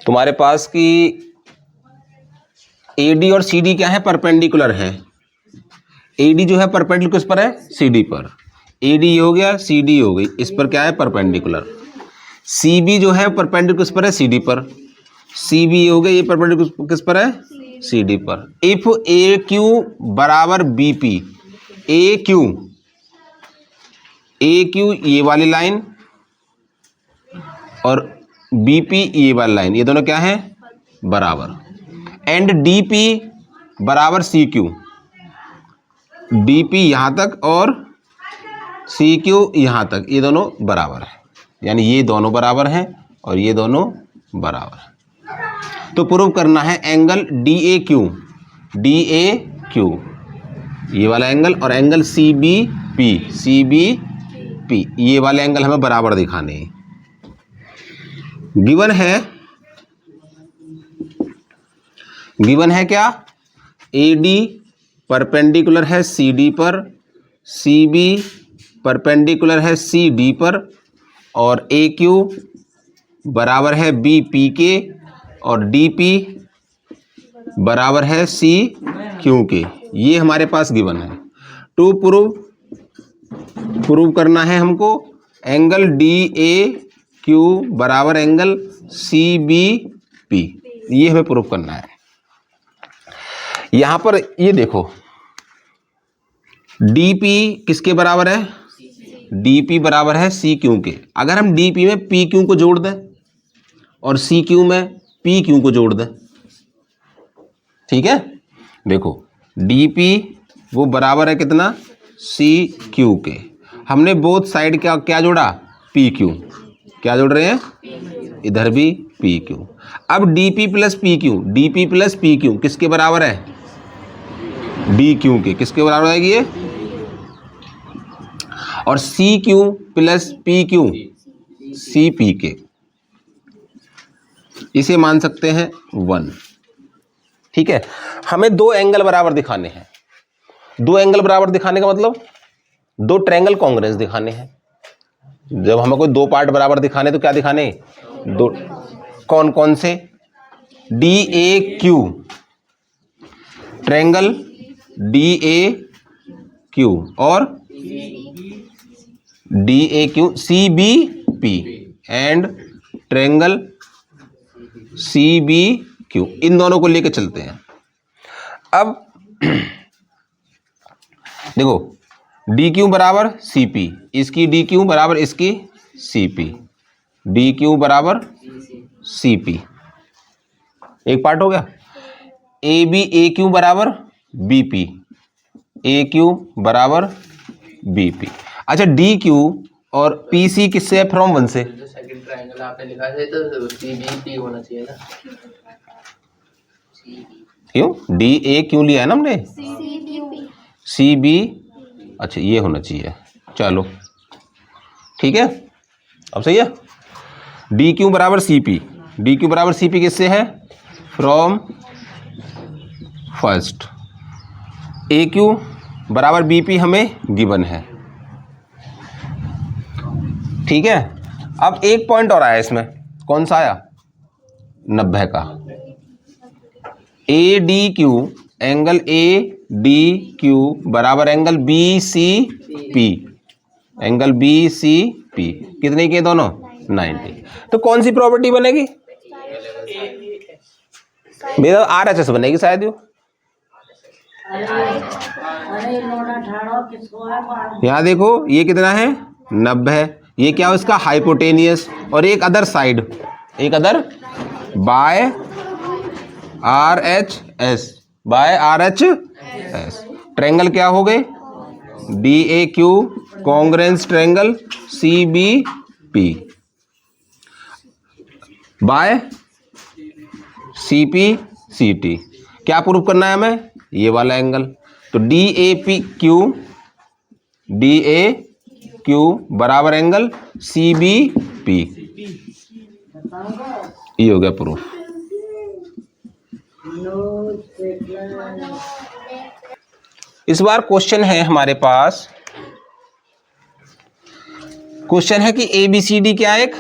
तुम्हारे पास कि AD और CD क्या है, परपेंडिकुलर है। AD जो है परपेंडिकुलर किस पर है, CD पर। AD हो गया, CD हो गई, इस पर क्या है, परपेंडिकुलर। CB जो है परपेंडिकुलर किस पर है, CD पर। CB हो गया, ये परपेंडिकुलर किस पर है, CD पर। इफ AQ बराबर BP, AQ ये वाली लाइन और BP ये वाली लाइन, ये दोनों क्या है, बराबर। एंड DP बराबर CQ, DP यहां तक और CQ यहां तक, ये दोनों बराबर है। यानी ये दोनों बराबर हैं और ये दोनों बराबर हैं। तो प्रूव करना है एंगल DAQ, ये वाला एंगल और एंगल CBP, ये वाले एंगल हमें बराबर दिखाने हैं। गिवन है क्या, AD परपेंडिकुलर है CD पर, CB परपेंडिकुलर है CD पर, और AQ बराबर है BP के, और DP बराबर है CQ के। ये हमारे पास गिवन है। टू प्रूव करना है हमको एंगल DAQ बराबर एंगल CBP, ये हमें प्रूव करना है। यहां पर ये देखो, DP किसके बराबर है, DP बराबर है CQ के। अगर हम DP में PQ को जोड़ दें और CQ में PQ को जोड़ दें, ठीक है। देखो DP वो बराबर है कितना, CQ के। हमने बोथ साइड क्या जोड़ा, PQ। क्या जोड़ रहे हैं, इधर भी PQ। अब DP प्लस PQ किसके बराबर है, DQ के। किसके बराबर आएगी ये, और CQ प्लस PQ CP के। इसे मान सकते हैं 1, ठीक है। हमें दो एंगल बराबर दिखाने हैं। दो एंगल बराबर दिखाने का मतलब दो ट्रायंगल कॉन्ग्रुएंस दिखाने हैं। जब हमें कोई दो पार्ट बराबर दिखाने तो क्या दिखाने, दो। कौन कौन से, DAQ, ट्रायंगल DAQ और DAQ CBP and triangle CBQ, इन दोनों को लेकर चलते हैं। अब देखो DQ बराबर CP, इसकी DQ बराबर इसकी CP, DQ बराबर CP, एक पार्ट हो गया। AB AQ बराबर BP, AQ बराबर BP। अच्छा DQ और PC किससे है, फ्रॉम 1 से। जो सेकंड ट्रायंगल आपने लिखा है तो CBP होना चाहिए ना, क्यों DA क्यों लिया है ना हमने, CB, अच्छा ये होना चाहिए। चलो ठीक है, अब सही है। DQ बराबर CP, DQ बराबर CP किससे है, फ्रॉम फर्स्ट। AQ बराबर BP हमें गिवन है, ठीक है। अब एक पॉइंट और आया इसमें, कौन सा आया, 90 का। ADQ, एंगल ADQ बराबर एंगल BCP, एंगल BCP कितने के दोनों, 90। तो कौन सी प्रॉपर्टी बनेगी, मेरा RHS बनेगी शायद। यहां देखो ये कितना है, 90 है। ये क्या है, उसका हाइपोटेनियस, और एक अदर साइड, एक other by RHS, by RHS। Triangle क्या हो गए, DAQ congruence triangle CBP by CPCT। क्या प्रूव करना है हमें, ये वाला एंगल। तो DAQ बराबर एंगल CBP, ये हो गया प्रूफ। इस बार क्वेश्चन है हमारे पास, क्वेश्चन है कि ABCD क्या एक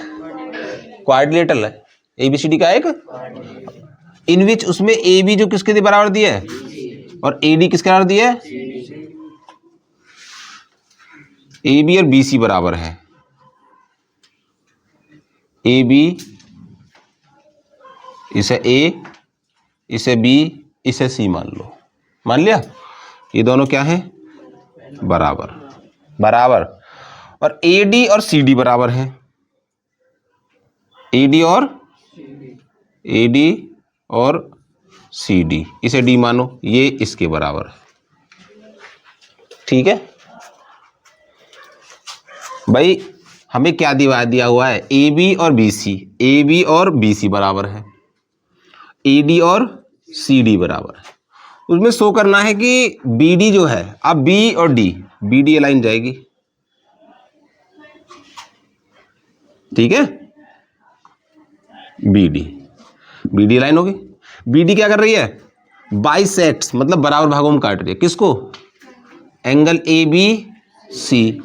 क्वाड्रिलेटरल है, ABCD का एक, इन विच उसमें AB जो किसके बराबर दिया है और AD किसके बराबर दिया है, AB और BC बराबर है। AB इसे A, इसे B, इसे C मान लो, मान लिया। ये दोनों क्या हैं, बराबर बराबर। और AD और CD बराबर है, AD और CD, इसे D मानो, ये इसके बराबर है। ठीक है भाई, हमें क्या दिया हुआ है, AB और BC बराबर है, AD और CD बराबर है। उसमें शो करना है कि BD जो है, अब B और D, BD लाइन जाएगी, ठीक है, BD लाइन होगी। BD क्या कर रही है, बाइसेक्ट्स मतलब बराबर भागों में काट रही है, किसको, एंगल ABC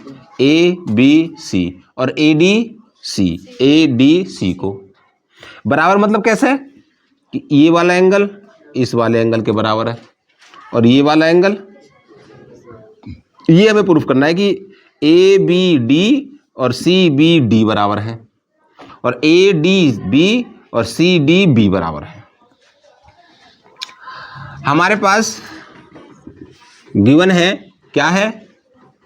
और ADC को। बराबर मतलब कैसे, कि ये वाला एंगल इस वाले एंगल के बराबर है और ये वाला एंगल, ये हमें प्रूफ करना है कि ABD और CBD बराबर है और ADB और CDB बराबर है। हमारे पास गिवन है, क्या है,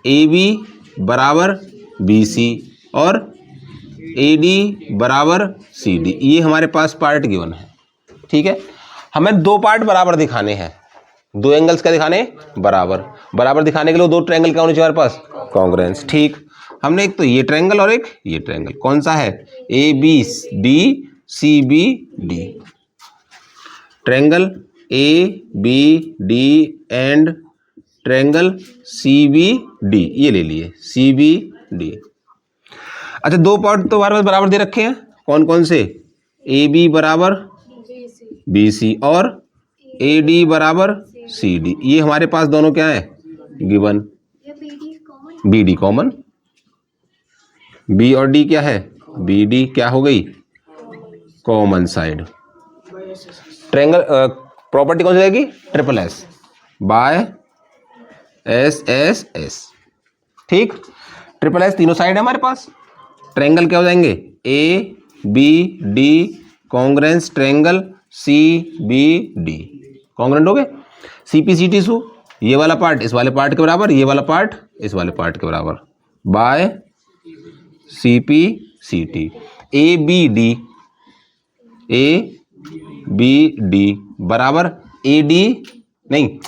AB बराबर BC और AD बराबर CD, ये हमारे पास पार्ट गिवन है। ठीक है, हमें दो पार्ट बराबर दिखाने हैं, दो एंगल्स का दिखाने बराबर दिखाने के लिए दो ट्रायंगल क्या होने चाहिए हमारे पास, कॉन्ग्रुएंस। ठीक, हमने एक तो ये ट्रायंगल और एक ये ट्रायंगल, कौन सा है, ABD CBD, triangle ABD and triangle CBD, ये ले लिए CBD। अच्छा, दो पार्ट तो हमारे पास बराबर दे रखे हैं, कौन कौन से, AB बराबर BC और AD बराबर CD, ये हमारे पास दोनों क्या है, गिवन। BD कॉमन, B और D क्या है, BD क्या हो गई, कॉमन साइड। ट्रायंगल प्रॉपर्टी कौन सी रहेगी, SSS बाय SSS। ठीक, SSS तीनों साइड है हमारे पास। ट्रायंगल क्या हो जाएंगे, ABD congruence triangle CBD, congruent हो गए। CPCT सु, ये वाला पार्ट इस वाले पार्ट के बराबर, ये वाला पार्ट इस वाले पार्ट के बराबर, बाय CPCT। ABD बराबर AD नहीं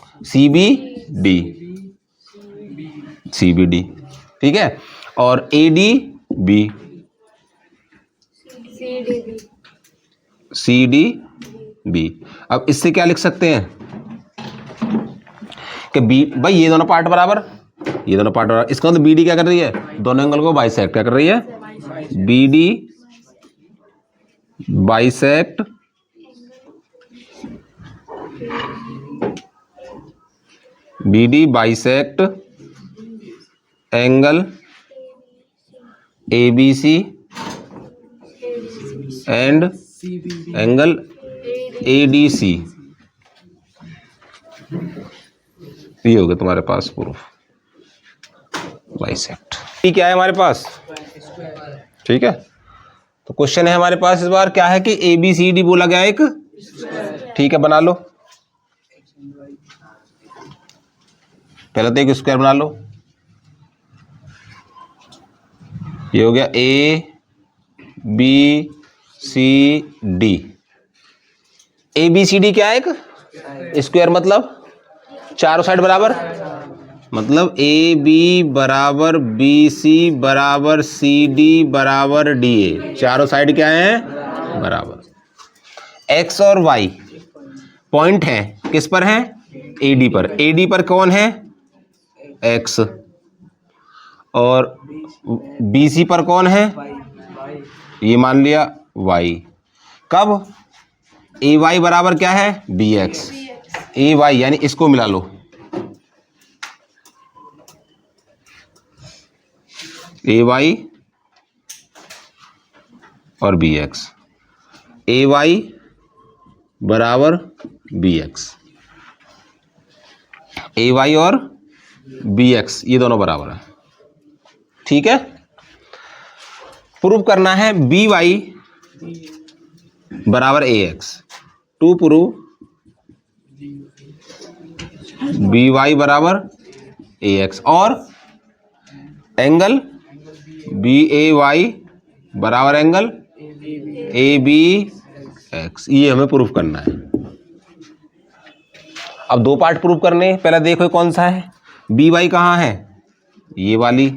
CBD, ठीक है, और ADB CDB। अब इससे क्या लिख सकते हैं कि बी, भाई ये दोनों पार्ट बराबर, ये दोनों पार्ट बराबर, इसका मतलब BD क्या कर रही है, दोनों एंगल को बाइसेक्ट क्या कर रही है, BD bisect angle ABC and angle ADC। ये हो गया तुम्हारे पास प्रूफ, बाइसेक्ट। ठीक है हमारे पास, ठीक है। तो क्वेश्चन है हमारे पास इस बार क्या है कि ABCD बोला गया एक, ठीक है, बना लो, पहले तो एक स्क्वायर बना लो। ये हो गया ABCD, ABCD क्या है एक स्क्वायर, मतलब चारों साइड बराबर, मतलब AB बराबर BC बराबर CD बराबर DA, चारों साइड क्या है बराबर। X और Y पॉइंट है, किस पर है, AD पर, AD पर कौन है, X, और BC पर कौन है, ये मान लिया Y। कब, AY बराबर क्या है, BX, AY यानी इसको मिला लो, AY और BX, ए वाई बराबर बी एक्स, ए वाई और बी एक्स ये दोनों बराबर है। ठीक है, प्रूव करना है बी वाई बराबर A X. To prove B Y बराबर ए एक्स और एंगल बी ए वाई बराबर एंगल ए बी एक्स, ये हमें प्रूफ करना है। अब दो पार्ट प्रूफ करने, पहले देखो कौन सा है। बी वाई कहाँ है, ये वाली,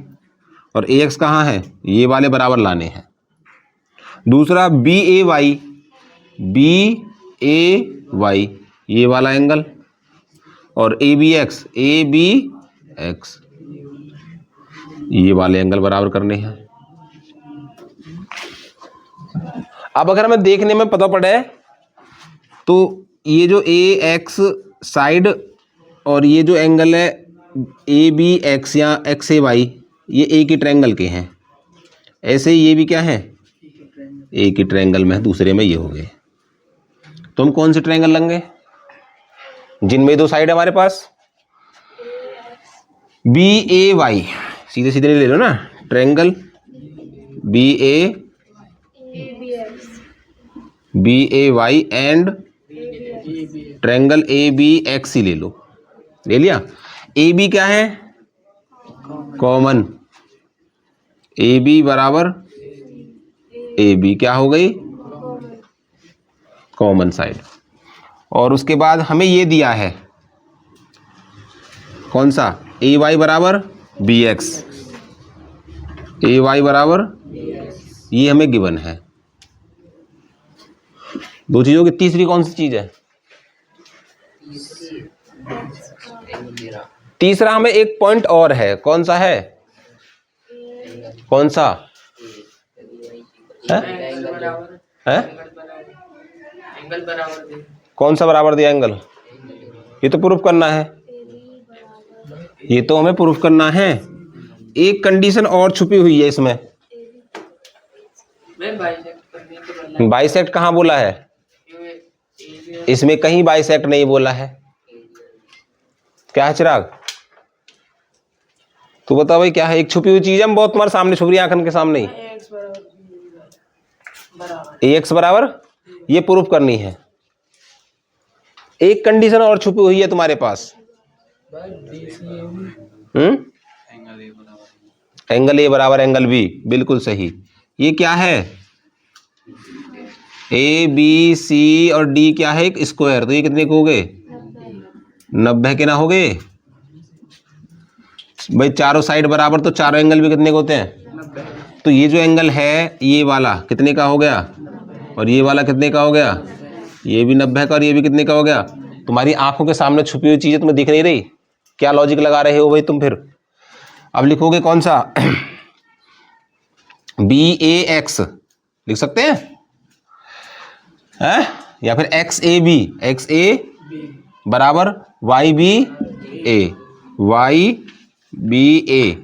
और ए एक्स कहाँ है, ये वाले बराबर लाने हैं। दूसरा B A Y, B A Y ये वाला एंगल, और A B X, A B X ये वाले एंगल बराबर करने हैं। अब अगर हमें देखने में पता पड़े तो ये जो ए एक्स साइड और ये जो एंगल है ए बी एक्स या एक्स ए वाई, ये एक ही ट्रायंगल के हैं। ऐसे ही ये भी क्या है, एक ही ट्रायंगल में है, दूसरे में ये हो गए। तो हम कौन से ट्रायंगल लेंगे जिनमें दो साइड है हमारे पास? बी ए वाई, सीधे सीधे ले लो ना, triangle B A Y and triangle A B X ही ले लो। ले लिया। ए बी क्या है, कॉमन, ए बी बराबर ए बी क्या हो गई, कॉमन साइड। और उसके बाद हमें ये दिया है कौन सा, ए वाई बराबर बी एक्स, ए वाई बराबर ये हमें गिवन है। दो चीजों की तीसरी कौन सी चीज है? तीसरा हमें एक पॉइंट और है, कौन सा है, कौन सा है? एंगल बराबर, कौन सा बराबर दिया एंगल? ये तो प्रूफ करना है, ये तो हमें प्रूफ करना है। एक कंडीशन और छुपी हुई है इसमें। बाइसेक्ट कहाँ बोला है? इसमें कहीं बाइसेक्ट नहीं बोला है। क्या है चिराग, तू बता भाई क्या है? एक छुपी हुई चीज है, बहुत तुम्हारे सामने छुप रही है, आंखन के सामने ही। ए एक्स बराबर, ये प्रूफ करनी है। एक कंडीशन और छुपी हुई है तुम्हारे पास। एंगल ए बराबर एंगल बी, बिल्कुल सही। ये क्या है, ए बी सी और डी क्या है, एक स्क्वायर। तो ये कितने के हो गए, 90 के ना हो गए भाई। चारों साइड बराबर, तो चारों एंगल भी कितने के होते हैं? तो ये जो एंगल है ये वाला कितने का हो गया, और ये वाला कितने का हो गया, ये भी 90 का, और ये भी कितने का हो गया। तुम्हारी आंखों के सामने छुपी हुई चीजें तुम्हें दिख नहीं रही, क्या लॉजिक लगा रहे हो भाई तुम? फिर अब लिखोगे कौन सा, बी ए एक्स लिख सकते हैं, है? या फिर X A B, X A बराबर Y B A, Y B A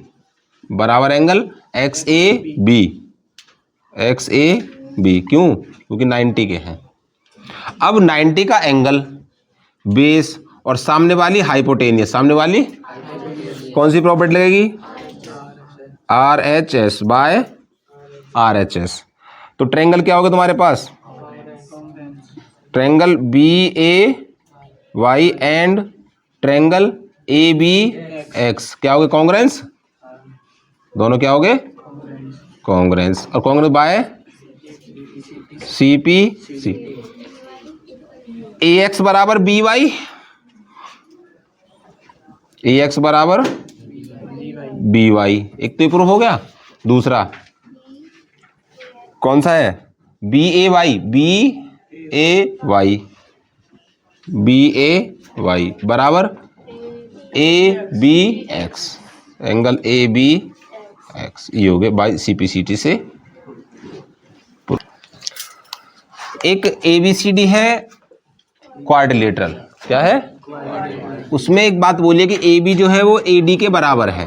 बराबर angle X A B, X A B. क्यों? क्योंकि 90 के हैं। अब 90 का एंगल बेस और सामने वाली हाइपोटेनियस, सामने वाली कौन सी प्रॉपर्टी लगेगी, R H S by R H S. तो ट्रायंगल क्या होगा तुम्हारे पास, triangle B A Y and triangle A B X क्या हो गए, कॉन्ग्रेंस। दोनों क्या हो गए, कॉन्ग्रेंस। और congruent by C P C. A X बराबर बी वाई, ए एक्स बराबर बी वाई, एक तो प्रूफ हो गया। दूसरा कौन सा है, B A Y, B A Y, B A Y बराबर A B X, angle A B X. ये हो गए by C P C T से। एक ए बी सी डी है क्वाड्रिलेटरल, क्या है, उसमें एक बात बोलिए कि ए बी जो है वो ए डी के बराबर है।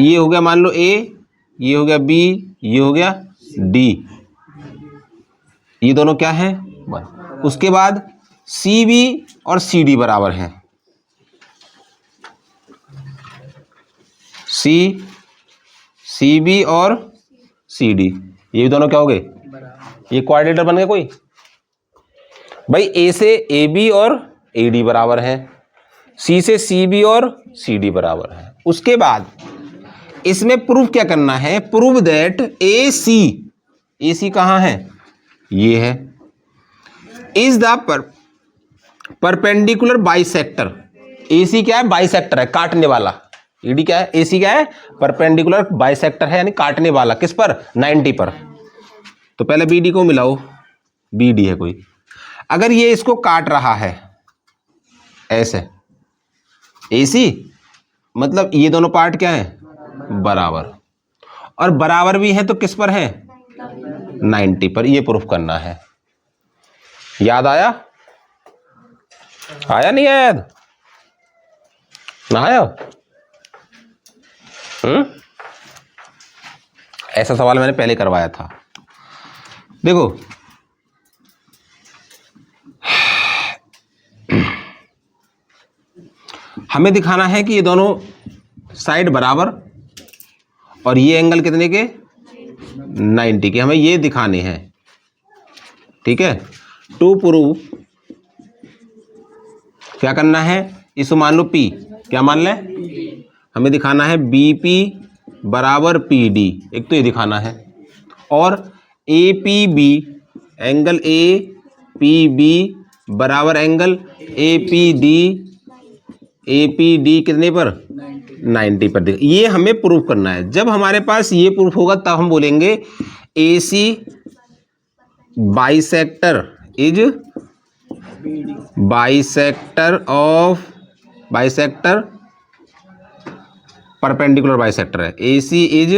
ये हो गया मान लो ए, ये हो गया बी, ये हो गया डी, ये दोनों क्या हैं 1। उसके बाद सी बी और सी डी बराबर हैं, सी बी और सी डी, ये दोनों क्या हो गए, ये क्वाड्रेटर बन गए कोई। भाई ए से ए बी और ए डी बराबर है, सी से सी बी और सी डी बराबर है। उसके बाद इसमें प्रूफ क्या करना है, प्रूव दैट ए सी कहाँ है, ये है, इज द परपेंडिकुलर बाइसेक्टर। ए सी क्या है, बाइसेक्टर है, काटने वाला। ई डी क्या है, ए सी क्या है, परपेंडिकुलर बाइसेक्टर है, यानी काटने वाला। किस पर, 90 पर। तो पहले बी डी को मिलाओ, बी डी है कोई, अगर ये इसको काट रहा है ऐसे, ए सी मतलब ये दोनों पार्ट क्या है, बराबर, और बराबर भी है तो किस पर है, 90 पर। ये प्रूफ करना है। याद आया, आया नहीं आया, याद ना आया? ऐसा सवाल मैंने पहले करवाया था। देखो हमें दिखाना है कि ये दोनों साइड बराबर और ये एंगल कितने के, 90 के, हमें ये दिखाने हैं। ठीक है, टू प्रूव क्या करना है, इसको मान लो P, क्या मान लें, हमें दिखाना है BP बराबर PD, एक तो ये दिखाना है, और APB एंगल APB बराबर एंगल APD कितने पर, 90 पर। ये हमें प्रूफ करना है। जब हमारे पास ये प्रूफ होगा तब हम बोलेंगे AC bisector is bisector perpendicular bisector है। AC is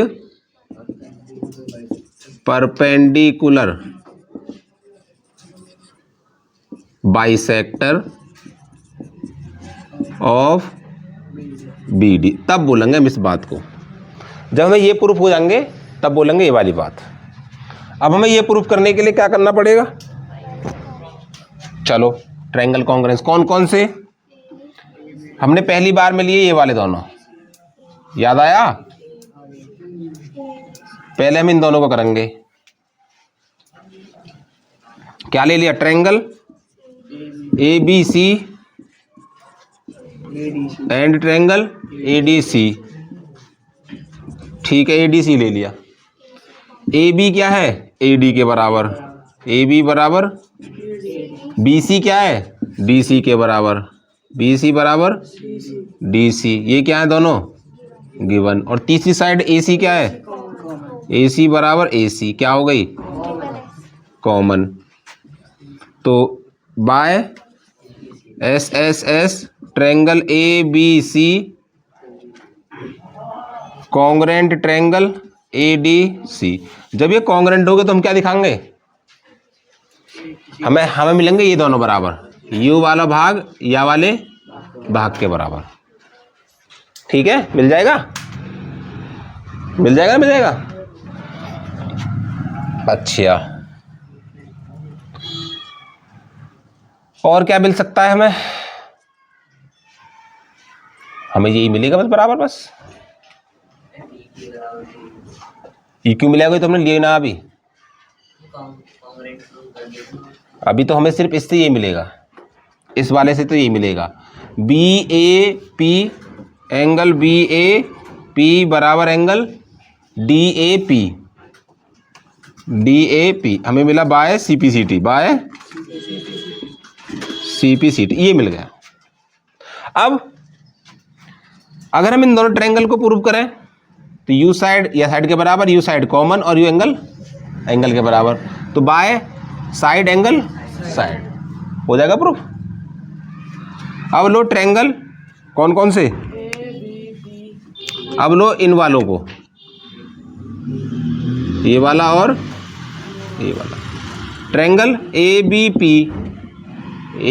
perpendicular bisector of BD, तब बोलेंगे हम इस बात को। जब हमें ये प्रूफ हो जाएंगे तब बोलेंगे ये वाली बात। अब हमें ये प्रूफ करने के लिए क्या करना पड़ेगा, चलो ट्रायंगल कॉन्ग्रुएंस कौन कौन से हमने पहली बार में लिए, ये वाले दोनों, याद आया? पहले हम इन दोनों को करेंगे। क्या ले लिया, triangle ABC and triangle ADC। ठीक है, ADC ले लिया। AB क्या है, AD के बराबर, AB बराबर, BC क्या है, DC के बराबर, BC बराबर DC, ये क्या है दोनों गिवन। और तीसरी साइड AC क्या है, AC बराबर AC, क्या हो गई, कॉमन। तो by SSS triangle ABC congruent triangle ADC। जब ये कॉन्ग्रुएंट होगे तो हम क्या दिखाएंगे, हमें मिलेंगे ये दोनों बराबर, U वाला भाग या वाले भाग के बराबर। ठीक है, मिल जाएगा, मिल जाएगा, मिल जाएगा। अच्छा, और क्या मिल सकता है हमें यही मिलेगा बस बराबर, बस EQ मिलेगा तो हमने लिए ना अभी तो हमें सिर्फ इससे ये मिलेगा, इस वाले से तो ये मिलेगा। BAP एंगल BAP बराबर एंगल DAP हमें मिला बाय CPCT, बाय CPCT, ये मिल गया। अब अगर हम इन दोनों ट्रायंगल को प्रूव करें तो U साइड या साइड के बराबर, U साइड कॉमन और U एंगल के बराबर, तो बाय साइड एंगल साइड हो जाएगा प्रूफ। अब लो ट्रायंगल कौन कौन से, अब लो इन वालों को, ये वाला और ये वाला, triangle ABP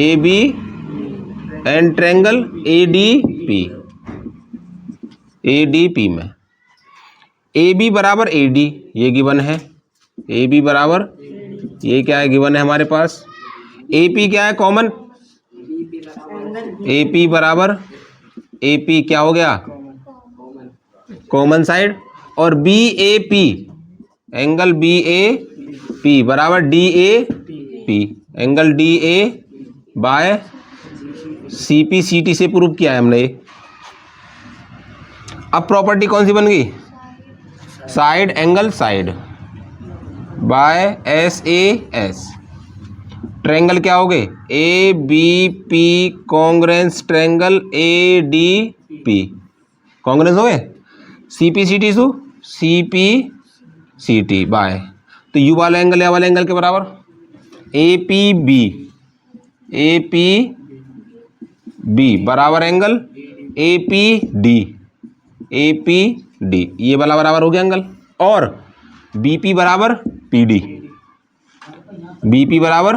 AB and triangle ADP में AB बराबर AD ये गिवन है, ए बी बराबर, ये क्या है गिवन है हमारे पास, ए पी क्या है कॉमन, ए पी बराबर, ए पी क्या हो गया कॉमन साइड, और B A P, angle B A P बराबर D A P, angle D A by C P C T से प्रूव किया है हमने। अब प्रॉपर्टी कौन सी बन गई, side angle side by S A S, triangle क्या हो गए A B P congruent triangle A D P, congruent हो गए, सी पी सी टी सु C P C T by, तो यू वाला एंगल या वाला एंगल के बराबर, A P B, A P B बराबर angle A P D, A P D ये वाला बराबर हो गया एंगल, और बी पी बराबर पी डी, बी पी बराबर,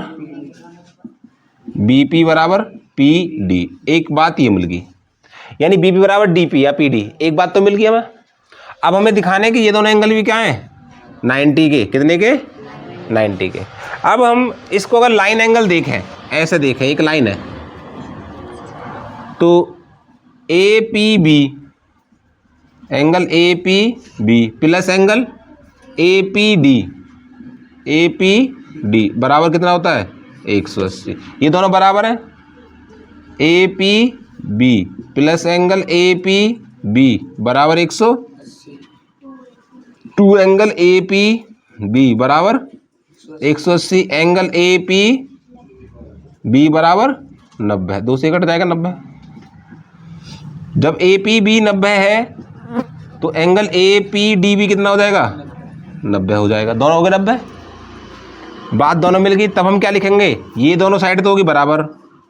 बी पी बराबर पी डी, एक बात ये मिल गई, यानी बी पी बराबर डी पी या पी डी, एक बात तो मिल गई हमें। अब हमें दिखाने कि ये दोनों एंगल भी क्या हैं 90 के, कितने के 90 के। अब हम इसको अगर लाइन एंगल देखें, ऐसे देखें, एक लाइन है तो A P B, angle A P B plus angle A P D, A P D बराबर कितना होता है 180, ये दोनों बराबर हैं, A P B plus angle A P B बराबर 180, two angle A P B बराबर 180, एंगल ए पी बी बराबर 90, 2 से कट जाएगा 90। जब ए पी बी 90 है तो एंगल ए पी डी भी कितना हो जाएगा 90 हो जाएगा, दोनों हो गए 90, बात दोनों मिल गई। तब हम क्या लिखेंगे, ये दोनों साइड तो होगी बराबर,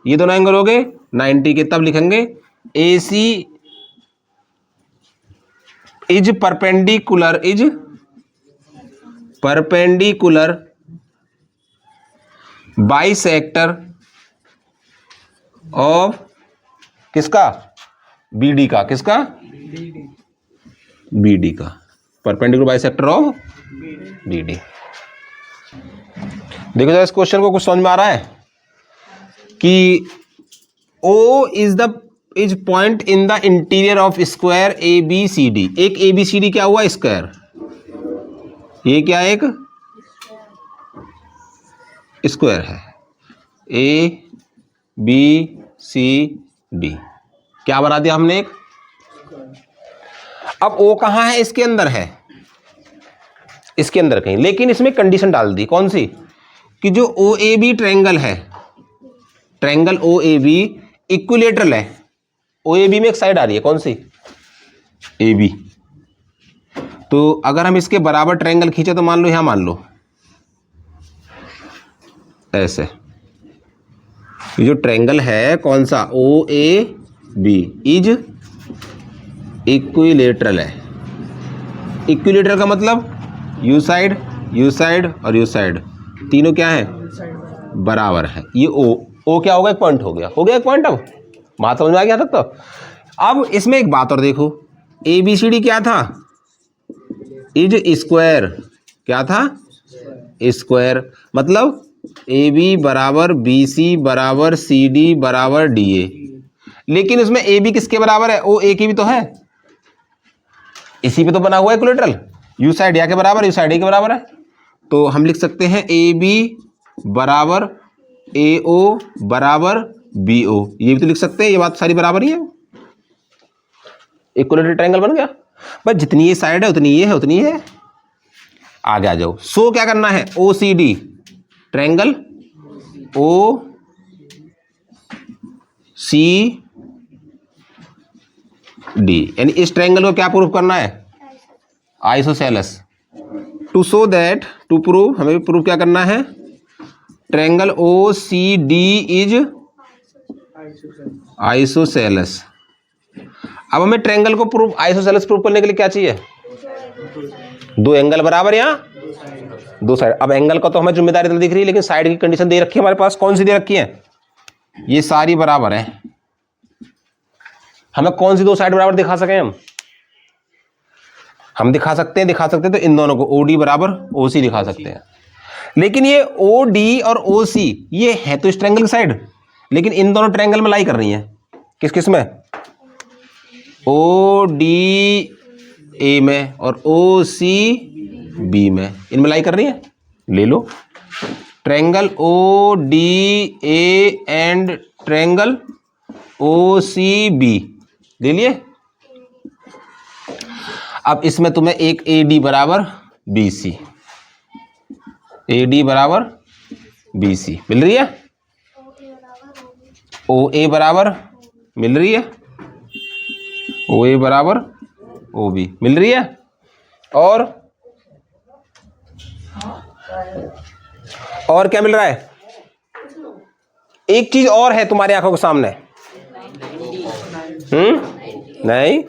ये दोनों एंगल हो गए 90 के, तब लिखेंगे A C is perpendicular, is perpendicular bisector of किसका बी डी का, किसका बी डी का, perpendicular bisector of B D. देखो जरा इस क्वेश्चन को कुछ समझ में आ रहा है कि O is point in the interior of square A B C D, एक ए बी सी डी क्या हुआ स्क्वायर, ये क्या एक स्क्वायर है, ए बी सी डी क्या बना दिया हमने एक। अब O कहाँ है, इसके अंदर है, इसके अंदर कहीं, लेकिन इसमें कंडीशन डाल दी, कौन सी, कि जो ओ ए बी ट्रायंगल है, triangle O A B equilateral है, ओ ए बी में एक साइड आ रही है कौन सी ए बी, तो अगर हम इसके बराबर ट्रायंगल खींचे तो मान लो यहां, मान लो ऐसे, ये जो ट्रायंगल है कौन सा ओ ए बी इज इक्विलेटरल है, इक्विलेटरल का मतलब यू साइड और यू साइड तीनों क्या है बराबर है, ये ओ क्या होगा एक पॉइंट हो गया, एक पॉइंट। अब बात समझ में आ गया तक तो। अब इसमें एक बात और देखो, ए बी सी डी क्या था इज स्क्वायर, क्या था स्क्वायर, मतलब ए बी बराबर बी सी बराबर सी डी बराबर डी ए, लेकिन इसमें ए बी किसके बराबर है, ओ ए की भी तो है, इसी पे तो बना हुआ है इक्विलेटरल, यू साइड या के बराबर, यू साइड ए के बराबर है, तो हम लिख सकते हैं ए बी बराबर ए ओ बराबर बी ओ, ये भी तो लिख सकते हैं, ये बात सारी बराबर ही है, इक्विलेटरल ट्रायंगल बन गया। बस जितनी ये साइड है उतनी ये है, उतनी ये है। आगे आ जाओ, सो क्या करना है, O C D triangle O C D, यानी इस ट्रायंगल को क्या प्रूव करना है, isosceles. To show that, to prove, हमें प्रूव क्या करना है, triangle O C D is isosceles. अब हमें ट्रायंगल को प्रूव, आइसोसेलेस प्रूव करने के लिए क्या चाहिए, दो एंगल बराबर या दो साइड। अब एंगल का तो हमें जिम्मेदारी नहीं दिख रही, लेकिन साइड की कंडीशन दे रखी है हमारे पास, कौन सी दे रखी है, ये सारी बराबर है। हमें कौन सी दो साइड बराबर दिखा सकें हम, हम दिखा सकते हैं तो इन दोनों को OD बराबर OC दिखा सकते हैं। लेकिन ये OD और OC ये है तो इस ट्रायंगल की साइड, लेकिन इन दोनों ट्रायंगल में लाई कर रही हैं किस किस में, OD A में और OC B में, इनमें लाई कर रही है। ले लो triangle ODA and triangle OCB ले लिए। अब इसमें तुम्हें एक AD बराबर BC, AD बराबर BC मिल रही है, OA बराबर मिल रही है, OA बराबर OB मिल रही है। और क्या मिल रहा है, एक चीज और है तुम्हारी आंखों के सामने। नहीं,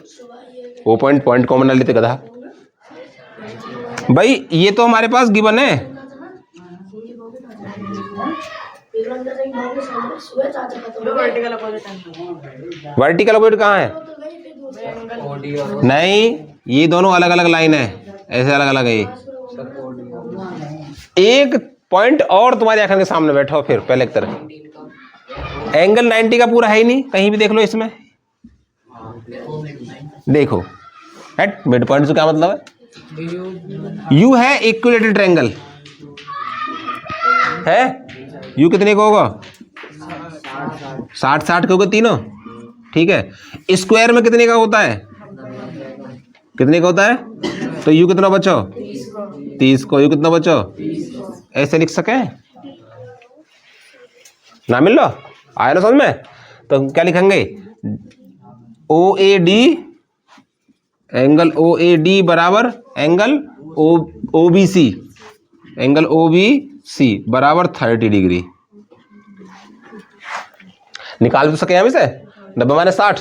वो पॉइंट कॉमन ना लेते गधा भाई, ये तो हमारे पास गिवन है। वर्टिकल अपोजिट कहाँ है, नहीं ये दोनों अलग अलग लाइन है, ऐसे अलग अलग है। एक पॉइंट और तुम्हारी आंखों के सामने बैठा हो, फिर पहले की तरह एंगल 90 का पूरा है ही नहीं, कहीं भी देख लो इसमें, देखो एट मिड पॉइंट से क्या मतलब है, यू है इक्विलेटरल ट्रायंगल है, यू कितने का होगा 60 के होगा तीनों, ठीक है। स्क्वायर में कितने का होता है, कितने का होता है, तो यू कितना बचो 30 को, यू कितना बचो, ऐसे लिख सके ना, मिल लो आया ना समझ में। तो क्या लिखेंगे, OAD एंगल OAD बराबर एंगल OBC, एंगल OBC बराबर 30 डिग्री। निकाल तो सके हम इसे, 90 - 60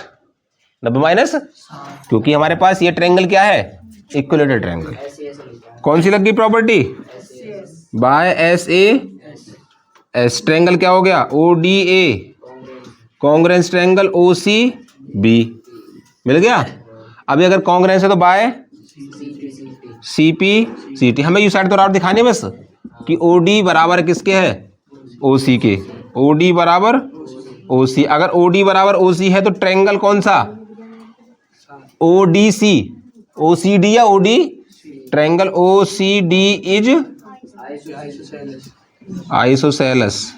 क्योंकि हमारे पास ये ट्रायंगल क्या है, इक्विलेटरल ट्रायंगल। कौन सी लग गई प्रॉपर्टी, बाय SAS ट्रायंगल क्या हो गया, ODA कॉन्ग्रुएंस ट्रायंगल OCB मिल गया। अभी अगर कॉन्ग्रुएंस है तो बाय CPCT, हमें यू साइड तो राउट दिखानी है बस कि OD बराबर किसके है, OC के, OD बराबर OC। अगर OD बराबर OC है तो ट्रायंगल कौन सा, ODC, OCD या OD, triangle OCD is isosceles.